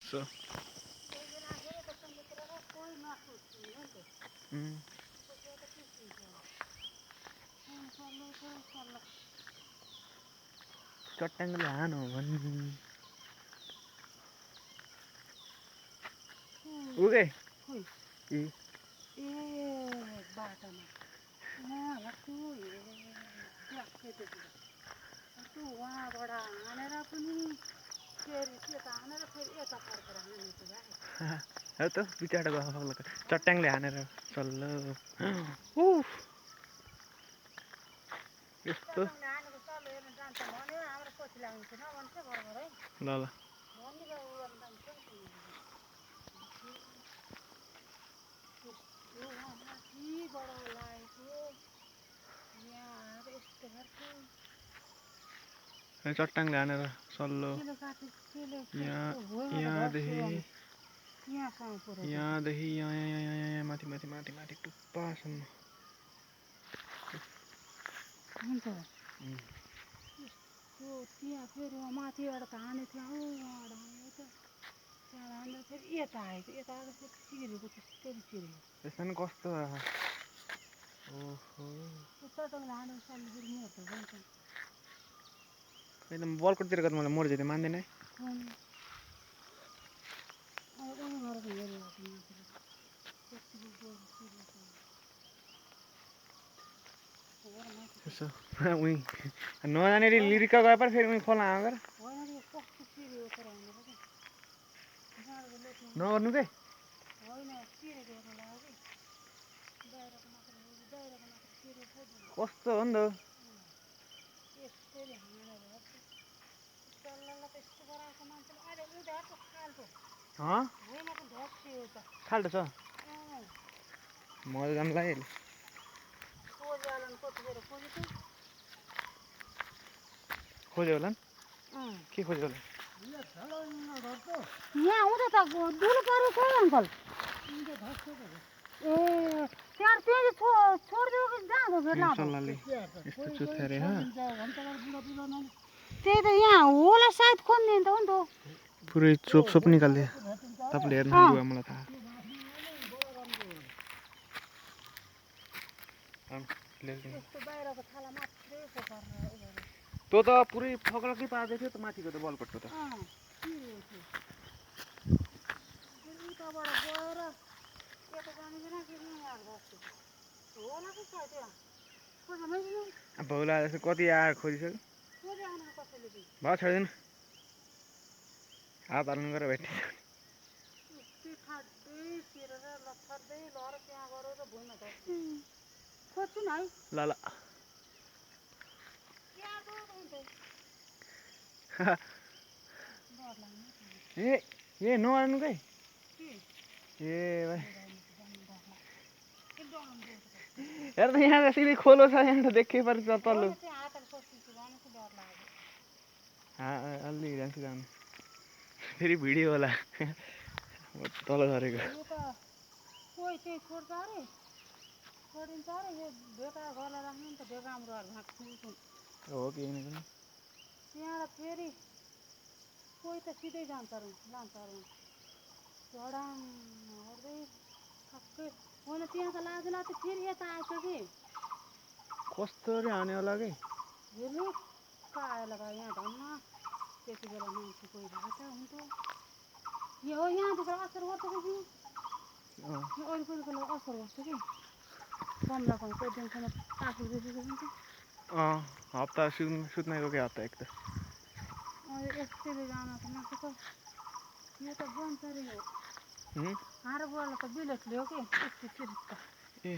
So. चट्टाङले हानो भन् उगे ए बाटोमा वहाँबाट हानेर पनि फेरि त्यता हानेर फेरि यता फर्केर हानेको हो त बिचाडा गएको चट्टाङले हानेर चल्ल यस्तो ल ल चट्टाङले हानेर सल्लो यहाँदेखि यहाँ माथि माथि माथि माथि टुप्पासम्म हुन्छ त्यहाँ फेरि माथिबाट त हानेको थियो उहाँबाट हानेको त त्यहाँबाट हानेर फेरि यता आएको यता आएर फेरि चिरेको त्यसरी चिरेको त्यसमा नि कस्तो ओहो चट्टाङले हानेर सल्लो फेरि मर्छ जान्छ एकदम बलकोटतिर गएर मलाई मर्छ त्यो मान्दैन है यसो उहीँ नजानेर लिरिका गए पनि फेरि उहीँ खोला आएर नगर्नु के कस्तो हो नि त खाल्टो छ मजा जानु लाग्यो खोज्यो होला के खोज्यो होला यहाँ आउँदा त दुलो परेको अङ्कल ए त्यहाँ त्यही छोडिदियो कि जाँदो सल्लाहले यस्तो चुथ्या रे त्यही त यहाँ होला सायद खोज्ने त हो नि त पुरै चोप सोप निकाल्दियो तपाईँले हेर्नु थाल्नुभयो मलाई थाहा त्यो त पुरै फक्रकै पार्दै थियो त माथिको त बलकोटको त भौला जस्तो कति आएर खोजिसक्यो भयो छोडिदिनु हात हाल्नु गरेर भेट्यो ल ल ए नआर्नु के ए भाइ हेर त यहाँ सिधै खोलो छ यहाँ त देखै पर्छ तल्लो अलि जान्छु जानु फेरि भिडियो होला तल झरेको हो कि त्यहाँ फेरि कोही त सिधै जान्छ लान्छ झडाङ हेर्दै ठक्कै होइन त्यहाँ त लाजुला त फेरि यता आएछ कि कस्तो रे हाने होला कि हेर्नु आयो ल यहाँ धन्न त्यति बेला मान्छे कोही भएको छ हुन्थ्यो यो यहाँदेखि असर गर्छ कि वरिपरिको असर गर्छ कि कमलाको कोही दिनसम्म आफू बेसेको हुन्छ हप्ता सुत्नेको के हप्ता एक त यसरी जान त नसक यो त बन्सरी हो हार बुवालाई त बिलेटले हो कि यस्तो चिरिक्क ए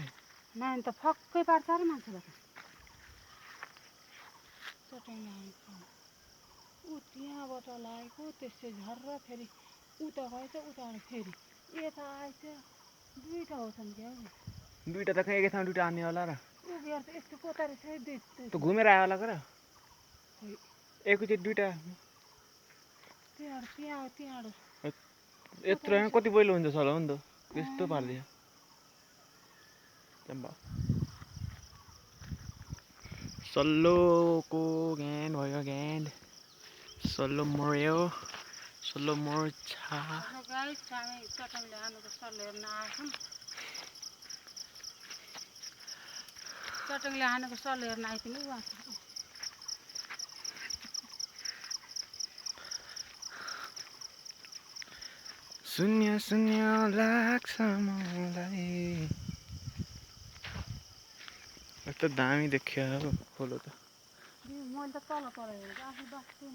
नानी त फक्कै पार्छ अरे मान्छेलाई त ऊ त्यहाँबाट लागेको त्यसै झर्र फेरि उता गएछ उताबाट फेरि यता आएछ दुईवटा होछन् क्या दुईवटा त कहीँ एकै ठाउँ दुईवटा हान्ने होला र उभिएर त यस्तो कोतारी छ त घुमेर आयो होला र एकैचोटि दुईवटा यत्रो कति पहिलो हुन्छ होला हो नि त यस्तो पारिदियो सल्लोको ज्ञान भयो ज्ञान सल्लो मर्यो सोलो मोर्चा गाइस हामी चटनले आनुको सल हेर्न आएछौँ चटङले हानेको सल हेर्न आइथियौँ उहाँ शून्य शून्य लाग्छ मलाई यस्तो दामी देखियो खोलो त मैले त तल हेरेको आफू बाँच्छु